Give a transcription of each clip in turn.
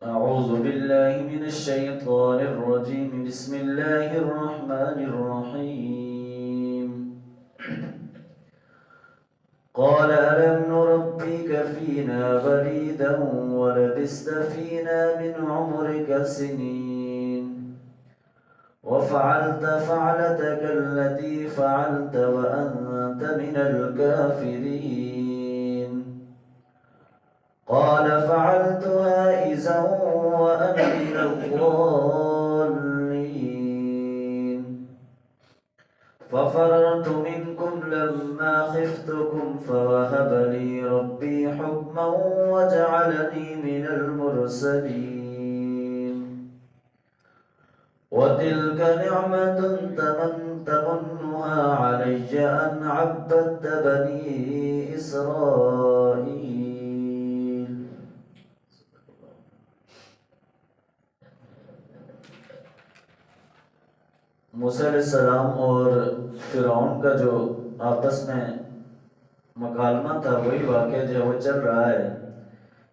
أعوذ بالله من الشيطان الرجيم. بسم الله الرحمن الرحيم. قال ألم نربك فينا وليدا ولبست فينا من عمرك سنين وفعلت فعلتك التي فعلت وأنت من الكافرين. قال فعلتها إذا وأنا من الضالين ففررت منكم لما خفتكم فوهب لي ربي حكما وجعلني من المرسلين. وتلك نعمة تمنها علي أن عبدت بني إسرائيل. موسیٰ علیہ السلام اور فرعون کا جو آپس میں مکالمہ تھا وہی واقعہ جو وہ چل رہا ہے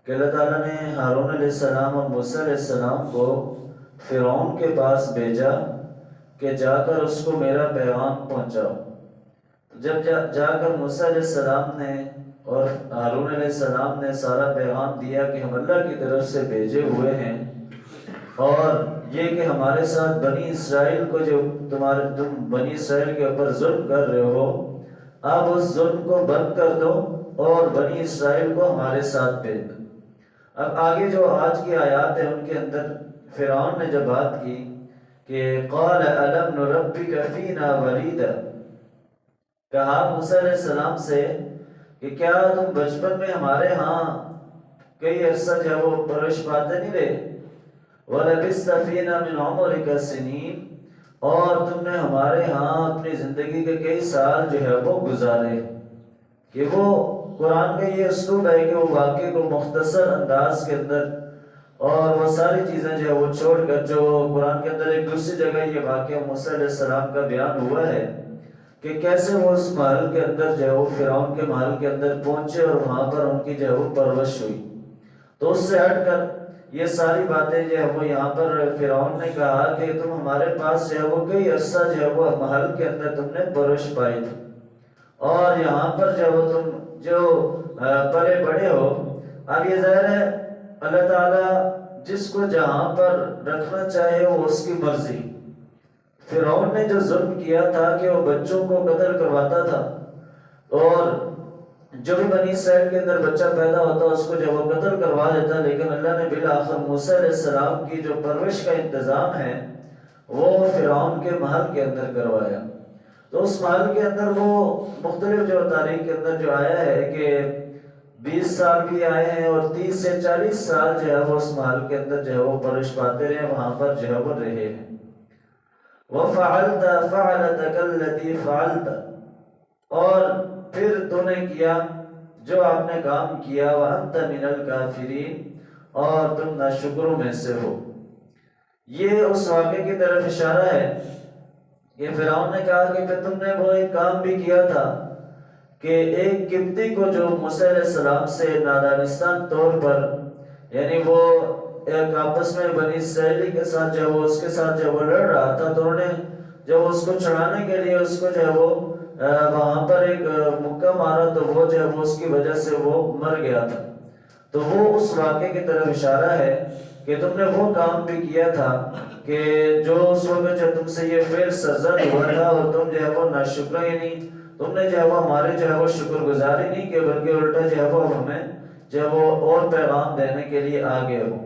کہ اللہ تعالیٰ نے ہارون علیہ السلام اور موسیٰ علیہ السلام کو فرعون کے پاس بھیجا کہ جا کر اس کو میرا پیغام پہنچاؤ. جب جا کر موسیٰ علیہ السلام نے اور ہارون علیہ السلام نے سارا پیغام دیا کہ ہم اللہ کی طرف سے بھیجے ہوئے ہیں اور یہ کہ ہمارے ساتھ بنی اسرائیل کو جو تم بنی اسرائیل کے اوپر ظلم کر رہے ہو آپ اس ظلم کو بند کر دو اور بنی اسرائیل کو ہمارے ساتھ بھیج دو. اب آگے جو آج کی آیات ہیں ان کے اندر فرعون نے جب بات کی کہ قال الم نربک فینا ولیدا، کہا موسیٰ علیہ السلام سے کہ کیا تم بچپن میں ہمارے ہاں کئی عرصہ جو وہ پرورش پاتے نہیں رہے. وَلَبِثْتَ فِينَا مِنْ عُمُرِكَ سِنِينَ، اور تم نے ہمارے ہاں اپنی زندگی کے کئی سال جو ہے وہ گزارے. کہ وہ قرآن کا یہ اسلوب ہے کہ وہ واقعے کو مختصر انداز کے اندر اور وہ ساری چیزیں جو ہے وہ چھوڑ کر جو قرآن کے اندر ایک دوسری جگہ یہ واقعہ موسیٰ علیہ السلام کا بیان ہوا ہے کہ کیسے وہ اس محل کے اندر جو ہے وہ فرعون کے محل کے اندر پہنچے اور وہاں پر ان کی جو ہے وہ پرورش ہوئی. تو اس سے ہٹ کر یہ ساری باتیں جو ہے وہ یہاں پر فرعون نے کہا کہ تم ہمارے پاس جو ہے وہ کئی عرصہ جو ہے وہ محل کے اندر تم نے پرورش پائی تھی اور یہاں پر جو وہ تم جو پلے بڑے ہو. اب یہ ظاہر ہے اللہ تعالیٰ جس کو جہاں پر رکھنا چاہے وہ اس کی مرضی. فرعون نے جو ظلم کیا تھا کہ وہ بچوں کو قتل کرواتا تھا اور جو بھی بنی اسرائیل کے اندر بچہ پیدا ہوتا اس کو جو وہ قتل کروا دیتا، لیکن اللہ نے بالآخر موسیٰ علیہ السلام کی جو پرورش کا انتظام ہے وہ فرعون کے محل کے اندر کروایا. تو اس محل کے اندر وہ مختلف جو تاریخ کے اندر جو آیا ہے کہ 20 سال بھی آئے ہیں اور 30 سے 40 سال جو ہے وہ اس محل کے اندر جو ہے وہ پرورش پاتے رہے، وہاں پر جو ہے وہ رہے ہیں. وَفَعَلْتَ فَعَلَتَكَ الَّتِي فَعَلْتَ، اور پھر تو نے کیا جو آپ نے کام کیا، وَأَنْتَ مِنَ الْكَافِرِينَ، اور تم ناشکروں میں سے ہو. یہ اس واقعے کی طرف اشارہ ہے کہ فرعون نے کہا کہ پھر تم نے وہ ایک کام بھی کیا تھا کہ ایک قبطی کو جو موسیٰ علیہ السلام سے نادانستان طور پر یعنی وہ ایک آپس میں بنی اسرائیلی کے ساتھ جو وہ اس کے ساتھ جو وہ لڑ رہا تھا، تو انہوں نے جب اس کو چھڑانے کے لیے اس کو جو ہے وہ وہاں پر ایک مکہ مارا تو وہ جو ہے وہ اس کی وجہ سے وہ مر گیا تھا. تو وہ اس واقعے کی طرف اشارہ ہے کہ تم نے وہ کام بھی کیا تھا کہ جو اس وقت جو تم سے یہ فعل سرزد ہوا تھا اور تم جو ہے وہ ناشکر ہی نہیں، تم نے جو ہے وہ ہمارے جو ہے وہ شکر گزاری نہیں کہ بلکہ الٹا جو ہے وہ ہمیں جو ہے وہ اور پیغام دینے کے لیے آگے ہو.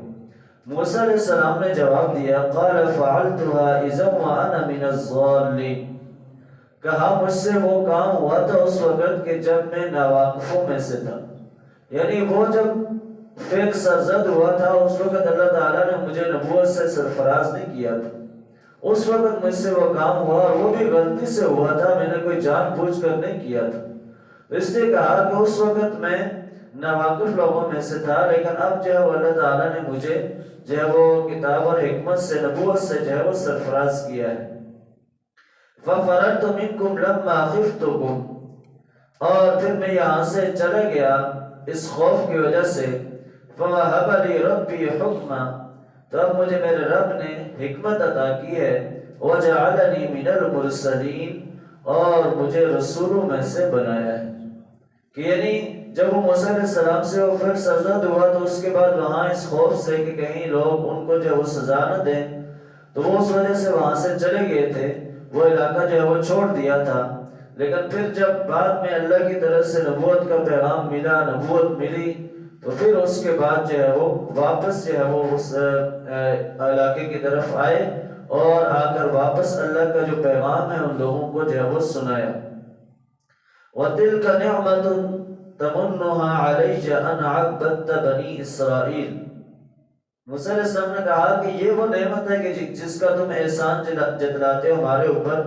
موسیٰ علیہ السلام نے جواب دیا قال فعلتها اذا وانا من الضالين، کہا مجھ سے وہ کام ہوا تھا اس وقت کہ جب میں ناواقفوں میں سے تھا. یعنی وہ جب فیک سرزد ہوا تھا اس وقت اللہ تعالیٰ نے مجھے نبوت سے سرفراز نہیں کیا تھا. اس وقت مجھ سے وہ کام ہوا اور وہ بھی غلطی سے ہوا تھا، میں نے کوئی جان بوجھ کر نہیں کیا تھا. اس نے کہا کہ اس وقت میں ناواقف لوگوں میں سے تھا، لیکن اب جو ہے وہ اللہ تعالیٰ نے مجھے جو ہے وہ کتاب اور حکمت سے نبوت سے جو ہے وہ سرفراز کیا ہے. فَفَرَرْتُ مِنْكُمْ لَمَّا خِفْتُكُمْ، اور پھر میں یہاں سے چلا گیا اس خوف کی وجہ سے. فوہب لی ربی حکما، تو اب مجھے میرے رب نے حکمت عطا کی ہے، وجعلنی من المرسلین، اور مجھے رسولوں میں سے بنایا ہے۔ کہ یعنی جب وہ موسیٰ علیہ السلام سے وہ پھر سرزد ہوا تو اس کے بعد وہاں اس خوف سے کہ کہیں لوگ ان کو جو وہ سزا نہ دیں، تو وہ اس وجہ سے وہاں سے چلے گئے تھے، وہ علاقہ جو ہے وہ چھوڑ دیا تھا۔ لیکن پھر جب بعد میں اللہ کی طرف سے نبوت کا پیغام ملا، نبوت ملی، تو پھر اس کے بعد جو ہے وہ واپس جو ہے وہ اس علاقے کی طرف آئے اور آ کر واپس اللہ کا جو پیغام ہے ان لوگوں کو جو ہے وہ سنایا۔ وَتِلْكَ نِعْمَةٌ تَمُنُّهَا عَلَيَّ أَنْ عَبَّدْتَ بَنِي إِسْرَائِيل۔ موسیٰ علیہ السلام نے کہا کہ یہ وہ نعمت ہے کہ جس کا تم احسان جتلاتے ہو ہمارے اوپر،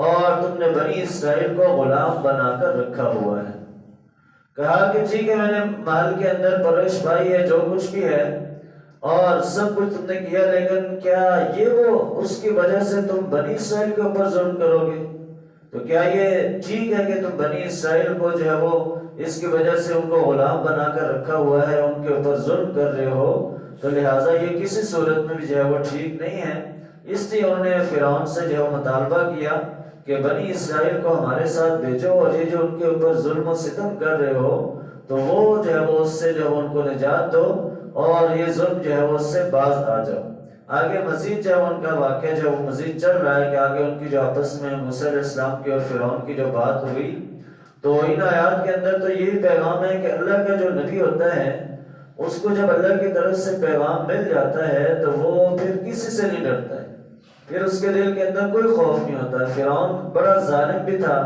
اور تم نے بنی اسرائیل کو غلام بنا کر رکھا ہوا ہے۔ کہا کہ ٹھیک ہے، میں نے محل کے اندر پرورش پائی ہے، جو کچھ بھی ہے اور سب کچھ تم نے کیا، لیکن کیا یہ وہ اس کی وجہ سے تم بنی اسرائیل کے اوپر ظلم کرو گے؟ تو کیا یہ ٹھیک ہے کہ تم بنی اسرائیل کو جو ہے وہ اس کی وجہ سے ان کو غلام بنا کر رکھا ہوا ہے، ان کے اوپر ظلم کر رہے ہو؟ تو لہٰذا یہ کسی صورت میں بھی جو ہے وہ ٹھیک نہیں ہے۔ اس لیے انہوں نے فرعون سے جو ہے مطالبہ کیا کہ بنی اسرائیل کو ہمارے ساتھ بھیجو، اور یہ جو ان کے اوپر ظلم و ستم کر رہے ہو تو وہ جو ہے وہ اس سے جو ان کو نجات دو، اور یہ ظلم جو ہے وہ اس سے باز آ جاؤ۔ آگے مزید جو ان کا واقعہ جو وہ مزید چل رہا ہے کہ آگے ان کی جو آپس میں موسیٰ علیہ السلام کی اور فرعون کی جو بات ہوئی، تو ان آیات کے اندر تو یہی پیغام ہے کہ اللہ کا جو نبی ہوتا ہے اس کو جب اللہ کی طرف سے پیغام مل جاتا ہے تو وہ پھر کسی سے نہیں ڈرتا ہے، پھر اس کے دل کے اندر کوئی خوف نہیں ہوتا۔ فرعون بڑا ظالم بھی تھا،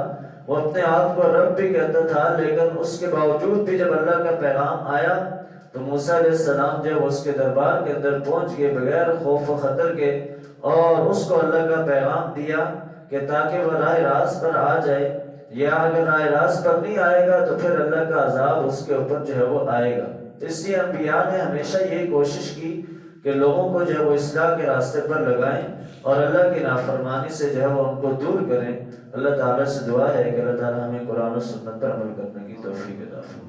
وہ اپنے آپ کو رب بھی کہتا تھا، لیکن اس کے باوجود بھی جب اللہ کا پیغام آیا تو موسیٰ علیہ السلام جب اس کے دربار کے اندر پہنچ گئے بغیر خوف و خطر کے، اور اس کو اللہ کا پیغام دیا کہ تاکہ وہ راہ راست پر آ جائے، یا اگر راہ راست پر نہیں آئے گا تو پھر اللہ کا عذاب اس کے اوپر جو ہے وہ آئے گا۔ اس لیے انبیاء نے ہمیشہ یہی کوشش کی کہ لوگوں کو جو ہے وہ اصلاح کے راستے پر لگائیں اور اللہ کی نافرمانی سے جو ہے وہ ان کو دور کریں۔ اللہ تعالیٰ سے دعا ہے کہ اللہ تعالیٰ ہمیں قرآن و سنت پر عمل کرنے کی توفیق عطا فرمائے۔